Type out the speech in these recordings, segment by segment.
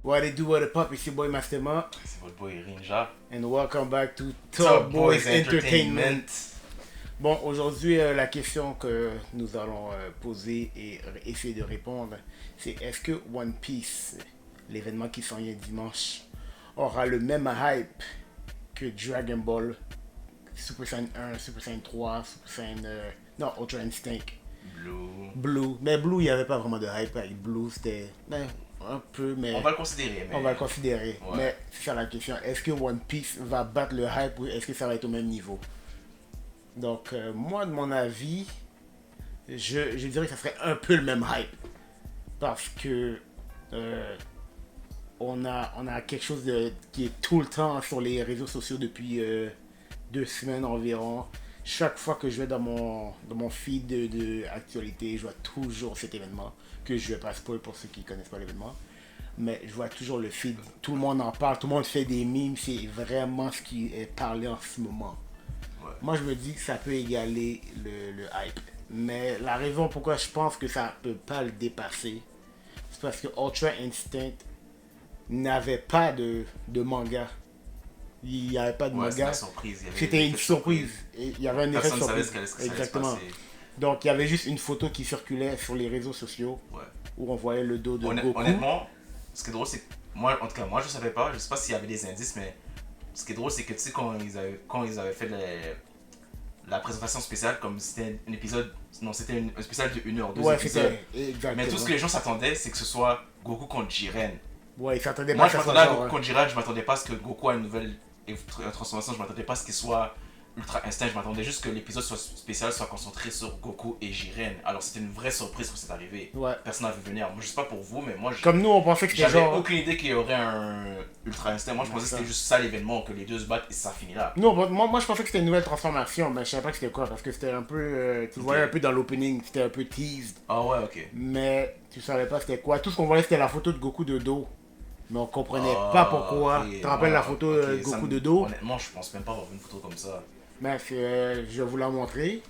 What it do, what it pop, it's your boy Masterma, C'est votre boy Rinja. and welcome back to Top Top Boys Boys Entertainment. Bon, aujourd'hui, la question que nous allons poser et essayer de répondre, c'est est-ce que One Piece, l'événement qui s'en vient dimanche, aura le même hype que Dragon Ball, Super Saiyan 1, Super Saiyan 3, Super Saiyan... non, Ultra Instinct, Blue. Mais Blue, il n'y avait pas vraiment de hype avec Blue, c'était... un peu, mais... On va le considérer. Mais... On va le considérer. Ouais. Mais c'est ça la question. Est-ce que One Piece va battre le hype ou est-ce que ça va être au même niveau? Donc, moi, de mon avis, je dirais que ça serait un peu le même hype. Parce que on a quelque chose qui est tout le temps sur les réseaux sociaux depuis 2 semaines environ. Chaque fois que je vais dans mon feed de actualité, je vois toujours cet événement, que je vais pas spoiler pour ceux qui connaissent pas l'événement. Mais je vois toujours le feed, tout le monde en parle, tout le monde fait des memes, c'est vraiment ce qui est parlé en ce moment. Ouais. Moi je me dis que ça peut égaler le hype. Mais la raison pourquoi je pense que ça peut pas le dépasser, c'est parce que Ultra Instinct n'avait pas de manga. Il n'y avait pas de Ouais, c'était manga. une surprise. C'était une surprise. Et il y avait un effet Personne ne savait surprise. ce que ça allait se Exactement. passer. Donc il y avait juste une photo qui circulait sur les réseaux sociaux Ouais. où on voyait le dos de Goku. Honnêtement, ce qui est drôle, c'est que moi, en tout cas, moi je savais pas, je sais pas s'il y avait des indices, mais ce qui est drôle, c'est que tu sais, quand ils avaient fait la présentation spéciale, comme c'était un épisode, non, c'était un spécial de 1 heure, 2 Ouais, épisodes. c'était exactement. Mais tout ce que les gens s'attendaient, c'est que ce soit Goku contre Jiren. Ouais, ils s'attendaient pas Moi, à je ça soit m'attendais à genre, Goku contre Jiren, je m'attendais pas à ce que Goku a une nouvelle transformation, je m'attendais pas à ce qu'il soit Ultra Instinct, je m'attendais juste que l'épisode soit spécial, soit concentré sur Goku et Jiren. Alors c'était une vraie surprise quand c'est arrivé. Ouais. Personne n'a vu venir. Moi, je sais pas pour vous, mais moi, Comme nous, on pensait que c'était j'avais genre. aucune idée qu'il y aurait un Ultra Instinct. Moi, je pensais que c'était juste ça l'événement, que les deux se battent et ça finit là. Non, moi je pensais que c'était une nouvelle transformation, mais je savais pas que c'était quoi, parce que c'était un peu. Tu voyais un peu dans l'opening, c'était un peu teased. Ah ouais, ok. Mais tu savais pas c'était quoi. Tout ce qu'on voyait c'était la photo de Goku de dos. Mais on comprenait Ah, pas pourquoi. ok. Tu te rappelles la photo Ok, ça Goku me- de dos? Honnêtement, je pense même pas avoir vu une photo comme ça. Mais je vais vous la montrer.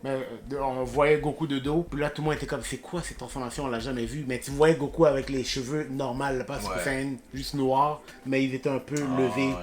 Mais on voyait Goku de dos, puis là tout le monde était comme c'est quoi cette transformation, on l'a jamais vu. Mais tu voyais Goku avec les cheveux normaux, pas Super Ouais. Saiyan, juste noir, mais ils étaient un peu levés.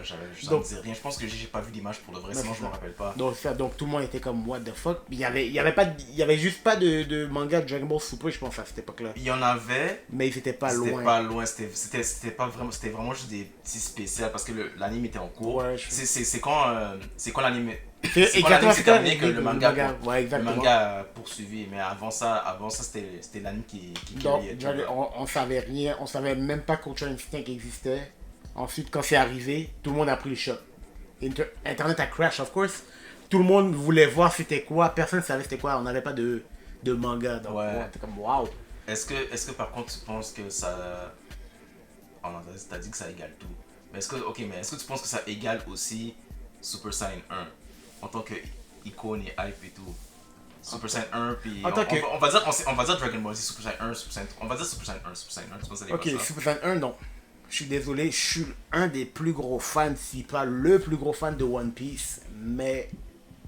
Ça Donc- me dit rien. Je pense que j'ai pas vu d'image pour de vrai, sinon je me rappelle pas. Donc tout le monde était comme what the fuck. Il y avait juste pas de manga de Dragon Ball Super, je pense à cette époque-là. Il y en avait, Mais ils étaient pas c'était loin. pas loin, c'était pas vraiment, c'était vraiment juste des petits spéciaux parce que l'anime était en cours. Ouais, C'est quand l'anime. C'est C'est quand l'anime exactement s'est ça, terminé que le manga, ouais, le exactement. manga a poursuivi, mais avant ça c'était l'anime qui Donc, carryait tout, là. on savait rien, on savait même pas qu'Ultra Instinct existait. Ensuite, quand c'est arrivé, tout le monde a pris le choc. Internet a crash, of course. Tout le monde voulait voir c'était quoi, personne ne savait c'était quoi, on n'avait pas de manga. Donc, Ouais. c'était comme waouh. Est-ce que par contre tu penses que ça. Oh non, t'as dit que ça égale tout. Mais est-ce que tu penses que ça égale aussi Super Saiyan 1 en tant que icône et hype et tout? Super Saiyan 1, puis. En tant que- On va dire Dragon Ball Z, Super Saiyan 1, Super Saiyan 3. On va dire Super Saiyan 1, Super Saiyan 1, tu penses que ça Ok, égale ça? Super Saiyan 1, non. Je suis désolé, je suis un des plus gros fans, si pas le plus gros fan de One Piece, mais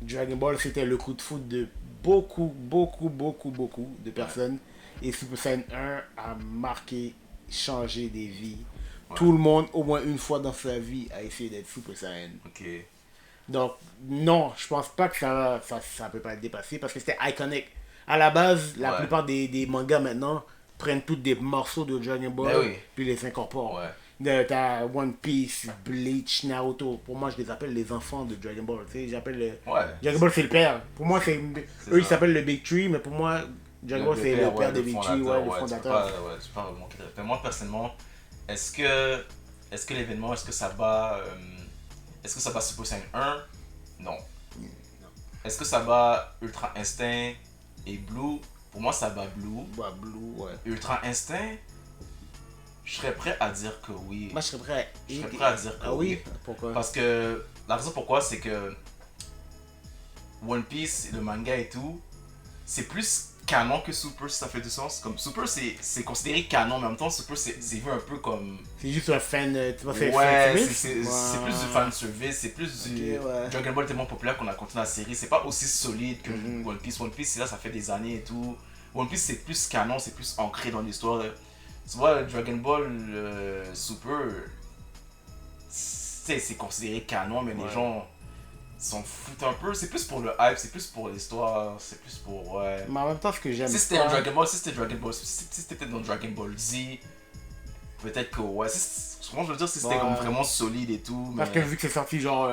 Dragon Ball c'était le coup de foudre de beaucoup de personnes. Et Super Saiyan 1 a marqué, changé des vies. Ouais. Tout le monde, au moins une fois dans sa vie, a essayé d'être Super Saiyan. Ok. Donc, non, je pense pas que ça peut pas être dépassé parce que c'était iconique. À la base, la Ouais. plupart des mangas maintenant prennent tous des morceaux de Dragon Ball Ben oui. puis les incorporent. Ouais. T'as One Piece, Bleach, Naruto. Pour moi, je les appelle les enfants de Dragon Ball. Tu sais, j'appelle Ouais. Dragon Ball, c'est le père. Pour moi, C'est eux, ils ça. s'appellent le Big Tree, mais pour moi, Dragon Ball, c'est le père des Big Tree, ouais, le Tu fondateur. peux pas manquer de respect. Moi, personnellement, est-ce que l'événement, est-ce que ça bat Super Saiyan 1? Non. Est-ce que ça bat Ultra Instinct et Blue? Pour moi, ça bat Blue. Ouais, Blue, ouais. Ultra Instinct, je serais prêt à dire que oui. Moi, je serais prêt à... Je serais prêt à dire que Ah oui? oui. Pourquoi? Parce que la raison pourquoi, c'est que One Piece, le manga et tout, c'est plus canon que Super, si ça fait du sens. Comme Super, c'est considéré canon, mais en même temps, Super, c'est vu un peu comme. C'est juste un fan, tu vois, c'est Ouais, service? c'est plus du fan service, c'est plus du. Ok, ouais. Dragon Ball est tellement populaire qu'on a continué la série. C'est pas aussi solide que Mhm. One Piece. One Piece, là, ça fait des années et tout. One Piece, c'est plus canon, c'est plus ancré dans l'histoire. Tu vois, Dragon Ball Super, c'est considéré canon, mais les Ouais. gens s'en foutent un peu. C'est plus pour le hype, c'est plus pour l'histoire, c'est plus pour. Ouais. Mais en même temps, ce que j'aime Si c'était un pas. Dragon Ball, si c'était Dragon Ball, si c'était peut-être dans Dragon Ball Z, peut-être que ouais. Comment je veux dire, si c'était comme Ouais. vraiment solide et tout. Parce Mais... que vu que c'est sorti genre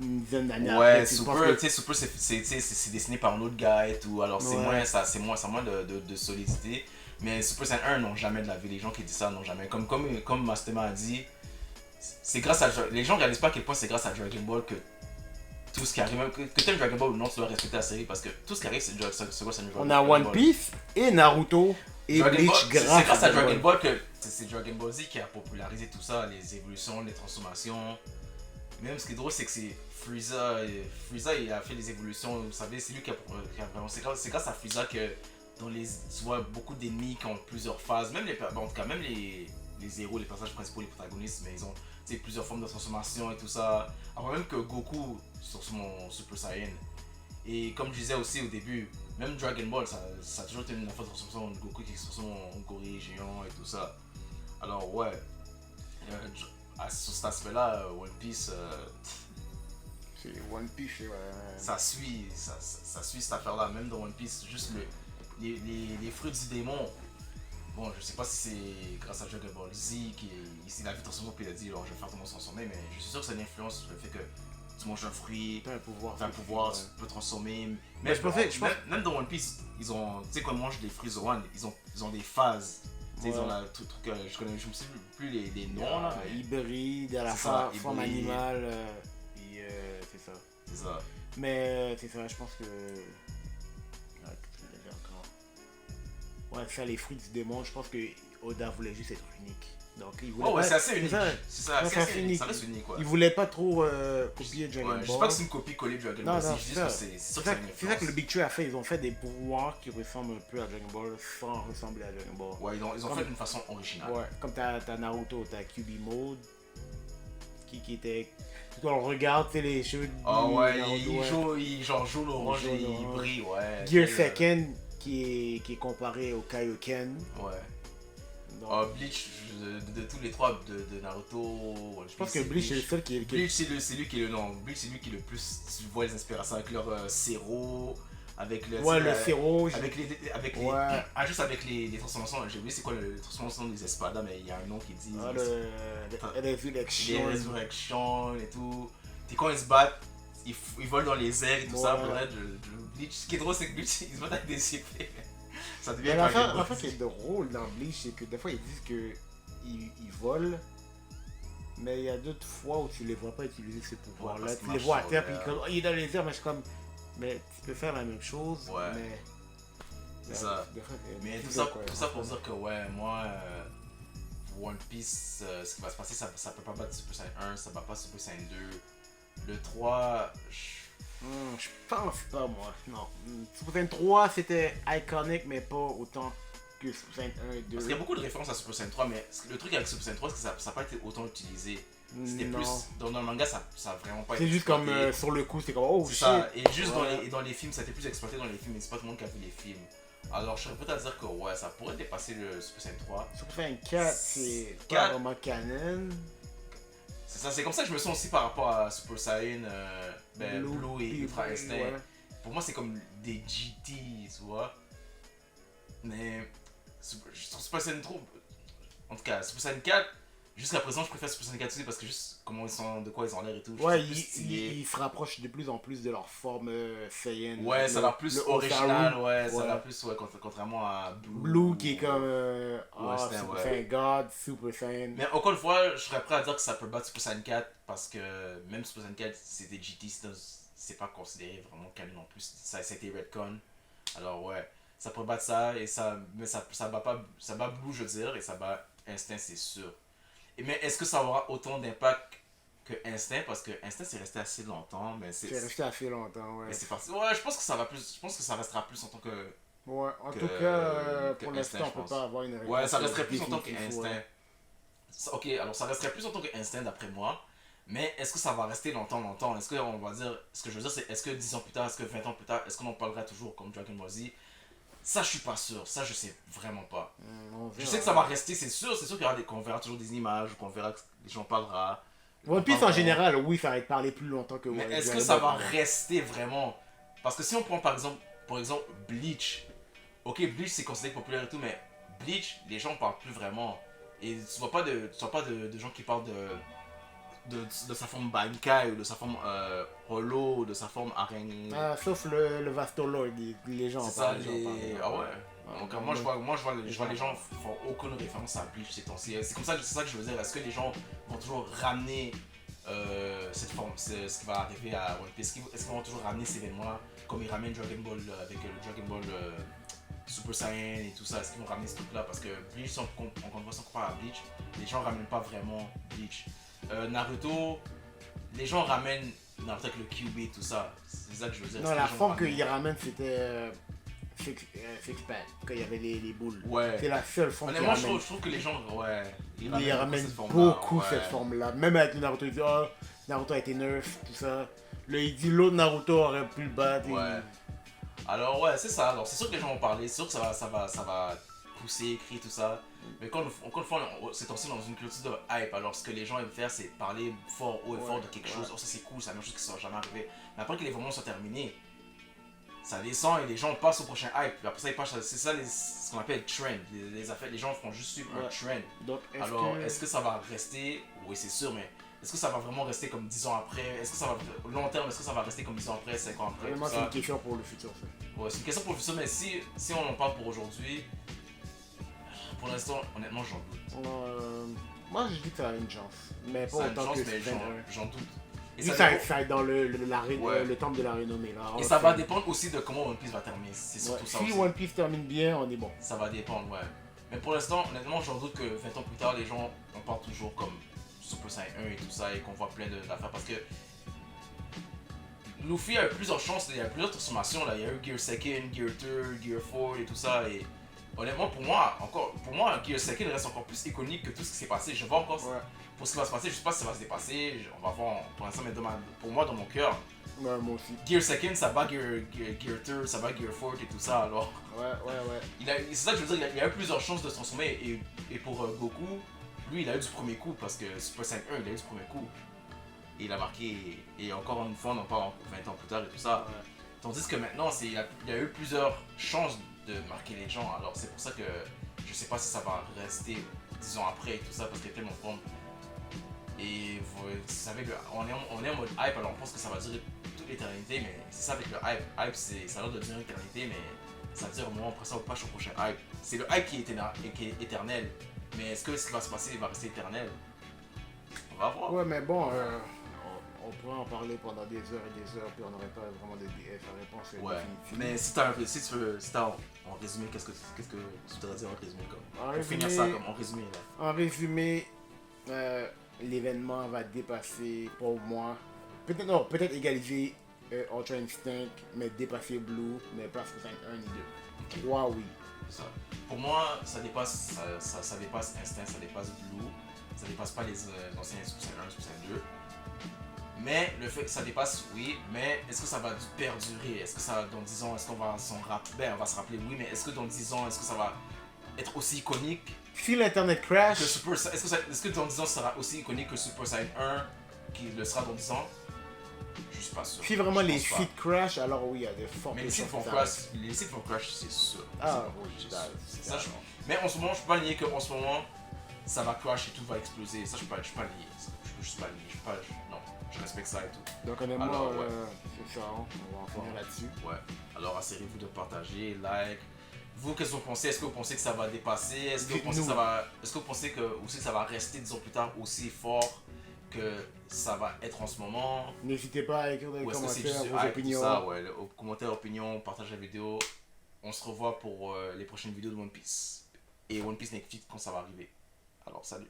une dizaine d'années Ouais, après, tu penses Super, que. tu sais, Super, c'est dessiné par un autre gars et tout. Alors, c'est Ouais. moins, ça a moins de solidité. Mais Super Saiyan 1 n'ont jamais de la vie. Les gens qui disent ça n'ont jamais. Comme Mastema a dit, c'est grâce à. Les gens réalisent pas à quel point c'est grâce à Dragon Ball que tout ce qui arrive, même que t'aimes Dragon Ball ou non, tu dois respecter la série parce que tout ce qui arrive, c'est grâce à On a One Piece et Naruto et Dragon Ball, Bleach c'est grâce à Dragon Ball. Ball que c'est Dragon Ball Z qui a popularisé tout ça, les évolutions, les transformations. Même ce qui est drôle, c'est que c'est Frieza. Frieza, il a fait les évolutions, vous savez, c'est lui qui a vraiment. C'est grâce à Frieza que tu vois beaucoup d'ennemis qui ont plusieurs phases, même en tout cas, même les héros, les personnages principaux, les protagonistes, mais ils ont plusieurs formes de transformation et tout ça. Avant même que Goku sur son Super Saiyan. Et comme je disais aussi au début, même Dragon Ball, ça a toujours été une affaire de transformation de Goku qui se transforme en gorille géant et tout ça. Alors ouais, sur cet aspect-là, One Piece, C'est One Piece, ça suit cette affaire-là. Même dans One Piece, juste les fruits du démon. Bon, je sais pas si c'est grâce à Dragon Ball Z qu'il a vu transformer puis il a dit alors je vais faire tout le monde transformer, mais je suis sûr que c'est une influence sur le fait que tu manges un fruit, T'as un pouvoir. t'as un pouvoir, tu peux transformer. Mais je pensais- Même dans One Piece, ils ont, tu sais, quand ils mangent des fruits Zoan, ils ont des phases. Tu sais, ils ont la, tout truc, je me souviens plus les noms là, mais Hybride, à la C'est ça, forme hybride. animale. Et c'est ça. c'est ça. Mais c'est ça, je pense que. Ah, qu'est-ce que je voulais dire encore? Ouais, ça, les fruits du démon, je pense que Oda voulait juste être unique. Donc, il voulait. Oh ouais, pas- c'est assez unique. ça. C'est ça, Ouais, c'est c'est assez unique. unique. Ça reste unique, ouais. Il voulait pas trop copier Dragon Ouais, Ball. je sais pas que c'est une copie-collée de Dragon Non, Ball, non, c'est juste ça. que c'est sûr C'est que ça, c'est une c'est ça que le influence. Big Tree a fait. Ils ont fait des pouvoirs qui ressemblent un peu à Dragon Ball sans ressembler à Dragon Ball. Ouais, ils ont Comme- fait d'une façon originale. Ouais, comme t'as Naruto, t'as QB Mode, qui était. Quand on le regarde, tu sais, les cheveux de Ah ouais, Naruto, il jaune orange Il et jaune, il orange. brille, ouais. Gear Puis, Second, qui est comparé au Kaioken. Ouais. Donc, Bleach, de tous les trois de Naruto, je pense que Bleach est le seul qui est. Bleach, c'est lui qui est le nom. Bleach, c'est lui qui est le plus. Tu vois les inspirations avec leur sérô, avec le. Ouais, tu sais, le Zero. Avec les. Ouais. Ah, juste avec les transformations. J'ai oublié c'est quoi les transformations des espadas, mais il y a un nom qui dit. Ah, Les Resurrection. résurrections et tout. Et quand ils se battent, ils volent dans les airs et tout ça. Ouais. Bref, Bleach. Ce qui est drôle, c'est que Bleach, ils se battent avec des épées. Ça devient Mais Dragon Ball. l'affaire qui est drôle dans Bleach, c'est que des fois ils disent que ils volent, mais il y a d'autres fois où tu les vois pas utiliser ces pouvoirs-là. parce Tu qu'ils les vois à marchent terre, sur puis l'air. comme, oh, il est dans les airs, mais je suis comme, mais tu peux faire la même chose, Ouais. mais. C'est ça. Des fois, Mais tu tout sais ça, quoi, tout ça pour dire que ouais, moi, One Piece, ce qui va se passer, ça peut pas battre Super Saiyan 1, ça va pas Super Saiyan 2. Le 3, Je pense pas, moi. Non. Super Saiyan 3, c'était iconique, mais pas autant que Super Saiyan 1 et 2. parce qu'il y a beaucoup de références à Super Saiyan 3, mais le truc avec Super Saiyan 3, c'est que ça n'a pas été autant utilisé. C'était Non. plus, dans le manga, ça a vraiment pas C'est été juste comme exploité. sur le coup, c'est comme, oh C'est shit. ça, et juste Ouais. dans les films, ça a été plus exploité dans les films, mais c'est pas tout le monde qui a vu les films. Alors je serais prêt à dire que ouais, ça pourrait dépasser le Super Saiyan 3. Super Saiyan 4, c'est pas 4. vraiment canon. C'est ça, c'est comme ça que je me sens aussi par rapport à Super Saiyan, Blue et puis Ultra Blue, Instinct. ouais. Pour moi, c'est comme des GT, tu vois. Mais je trouve Super Saiyan 3, en tout cas, Super Saiyan 4, jusqu'à présent, je préfère Super Saiyan 4 aussi parce que juste comment ils sont, de quoi ils ont l'air et tout. je Ouais, trouve plus stylé. ils se rapprochent de plus en plus de leur forme Saiyan. Ouais, ça a l'air plus le original, Osaru. ouais, ça a Ouais. l'air plus, ouais, contrairement à Blue qui est comme c'était, Super ouais. Saiyan God, Super Saiyan. Mais encore une fois, je serais prêt à dire que ça peut battre Super Saiyan 4 parce que même Super Saiyan 4, c'était GT, c'est pas considéré vraiment canon en plus. Ça a été Redcon. Alors ouais, ça peut battre ça, et ça, mais ça bat pas, ça bat Blue, je veux dire, et ça bat Instinct, c'est sûr. Mais est-ce que ça aura autant d'impact que Instinct? Parce que Instinct, c'est resté assez longtemps, mais C'est resté assez longtemps, ouais. mais c'est parti. Ouais, je pense que ça va plus, je pense que ça restera plus en tant que. Ouais, en que- tout cas, que pour Instinct, l'instant, on je peut pense. pas avoir une réponse. Ouais, ça resterait plus en tant définitive, qu'Instinct. ouais. Ok, alors ça resterait plus en tant qu'Instinct d'après moi. Mais est-ce que ça va rester longtemps? Est-ce que on va dire. Ce que je veux dire, c'est est-ce que 10 ans plus tard, est-ce que 20 ans plus tard, est-ce qu'on en parlera toujours comme Dragon Ball Z? Ça, je suis pas sûr. Ça, je sais vraiment pas. On Je verra. sais que ça va rester, c'est sûr. C'est sûr qu'on verra toujours des images, qu'on verra que les gens parlera. One Piece en général, oui, ça va être parlé plus longtemps que Mais One est-ce que Dragon ça Ball, va pardon. rester vraiment? Parce que si on prend par exemple Bleach. Ok, Bleach c'est considéré populaire et tout, mais Bleach, les gens parlent plus vraiment. Et tu vois pas de gens qui parlent de sa forme Bankai ou de sa forme Hollow ou de sa forme araignée. Ah, sauf le Vastolord, les gens en C'est ça, parlent. les... Ah ouais. Donc, moi, je vois les gens gens font aucune référence à Bleach ces temps-ci. C'est comme ça, c'est ça que je veux dire. Est-ce que les gens vont toujours ramener cette forme, ce qui va arriver à One Piece? Est-ce qu'ils vont toujours ramener ces événements-là comme ils ramènent Dragon Ball avec le Dragon Ball Super Saiyan et tout ça? Est-ce qu'ils vont ramener ce truc-là? Parce que Bleach, si on compare à Bleach, les gens ramènent pas vraiment Bleach. Naruto, les gens ramènent Naruto avec le Kyuubi et tout ça. C'est ça que je veux dire. Non, Est-ce que la les gens forme ramènent- qu'il ramène, c'était Six-Pack, quand il y avait les boules. Ouais. C'est la seule forme qu'il Honnêtement, ramène. je trouve que les gens, ouais, Il ramène cette forme-là, beaucoup ouais. cette forme-là. Même avec le Naruto, il dit oh, Naruto a été nerf, tout ça. Là, il dit l'autre Naruto aurait pu le battre. et- Ouais. Alors ouais, c'est ça. Alors c'est sûr que les gens vont parler, c'est sûr que ça va pousser, crier tout ça. Mais encore une fois, c'est aussi dans une culture de hype. Alors ce que les gens aiment faire, c'est parler fort, haut et fort de quelque chose. Oh ça c'est cool, c'est la même chose qui ne sera jamais arrivé. Mais après que les événements soient terminés, ça descend et les gens passent au prochain hype. Puis après ça, ils passent, c'est ça ce qu'on appelle trend. Les affaires, les gens font juste suivre un Ouais. trend. Donc, Alors, est-ce que ça va rester? Oui, c'est sûr, mais est-ce que ça va vraiment rester comme 10 ans après? Est-ce que ça va, au long terme, est-ce que ça va rester comme 10 ans après, 5 ans après? Vraiment, tout c'est ça? une question pour le futur, ça. Ouais, c'est une question pour le futur, mais si on en parle pour aujourd'hui, pour l'instant, honnêtement, j'en doute. Moi, je dis que ça a une chance. Mais pas Ça a une autant chance, que mais Splinter. j'en doute. Et Lui, ça, ça, dépend- ça va être dans Ouais. le temple de la renommée. Là. et ça va dépendre aussi de comment One Piece va terminer. C'est Ouais. surtout ça Si aussi. One Piece termine bien, on est bon. Ça va dépendre, ouais. Mais pour l'instant, honnêtement, j'en doute que 20 ans plus tard, les gens, on parle toujours comme Super Saiyan 1 et tout ça, et qu'on voit plein d'affaires. Parce que Luffy a eu plusieurs chances, il y a plusieurs transformations. Là. Il y a eu Gear Second, Gear 2, Gear 4 et tout ça. Et honnêtement, pour moi, Gear Second reste encore plus iconique que tout ce qui s'est passé. Je vois encore Ouais. pour ce qui va se passer, je sais pas si ça va se dépasser. On va voir pour l'instant, mais pour moi, dans mon cœur, Ouais, moi aussi. Gear Second, ça bat Gear 2, ça bat Gear 4 et tout ça. Alors. Ouais. C'est ça que je veux dire, il a eu plusieurs chances de se transformer et pour Goku, lui il a eu du premier coup parce que Super Saiyan 1 il a eu du premier coup. Et il a marqué, et encore une fois on en parle 20 ans plus tard et tout ça. Ouais. Tandis que maintenant il a eu plusieurs chances de marquer les gens, alors c'est pour ça que je sais pas si ça va rester 10 ans après et tout ça parce qu'il y a tellement de formes. Et vous savez qu'on est en mode hype alors on pense que ça va durer toute l'éternité, mais c'est ça avec le hype. Hype ça a l'air de durer l'éternité, mais ça veut dire au moment après ça on passe au prochain hype. C'est le hype qui est éternel, mais est-ce que ce qui va se passer va rester éternel? On va voir. Ouais, mais bon, on pourrait en parler pendant des heures et des heures, puis on n'aurait pas vraiment de réponse Ouais, définitive. mais si t'as en résumé, qu'est-ce que tu voudrais dire en résumé comme? En Pour finir résumé- ça comme en résumé là. En résumé, l'événement va dépasser, pour moi, peut-être égaliser Ultra Instinct, mais dépasser Blue, mais pas Super Saiyan 1 ni 2. 3, oui. Ça. Pour moi, ça dépasse Instinct, ça dépasse Blue, ça dépasse pas les anciens Super Saiyan 1, Super Saiyan 2. Mais le fait que ça dépasse, oui, mais est-ce que ça va perdurer? Est-ce que ça, dans 10 ans, est-ce qu'on va s'en rappeler? Ben, on va se rappeler, oui, mais est-ce que dans 10 ans, est-ce que ça va être aussi iconique Si l'Internet que crash, Super Saiyan? Est-ce que dans 10 ans, ça sera aussi iconique que Super Saiyan 1 qui le sera dans 10 ans? Je suis pas sûr. si vraiment Je les pense pas. sites crash, alors oui, il y a de fortes Mais les sites chances vont que ça crash, reste. les sites vont crash, c'est sûr. Ah, C'est oui, sûr. c'est Ça, mais en ce moment, je peux pas nier qu'en ce moment, ça va crash et tout va exploser. Ça, je peux pas nier. Je peux juste pas nier. Non, je respecte ça et tout. Donc honnêtement, Alors, ouais. c'est ça, on va en finir là-dessus. Ouais. Alors, assurez-vous de partager, like. Vous, qu'est-ce que vous pensez? Est-ce que vous pensez que ça va dépasser? Est-ce que vous pensez que Dites-nous. est-ce que vous pensez que aussi ça va rester 10 ans plus tard aussi fort que ça va être en ce moment? N'hésitez pas à écrire dans les Ou est-ce que c'est commentaires juste vos hype, opinions. tout ça, ouais, commentaires, opinions, partagez la vidéo. On se revoit pour les prochaines vidéos de One Piece. Et One Piece Netflix quand ça va arriver. Alors, salut.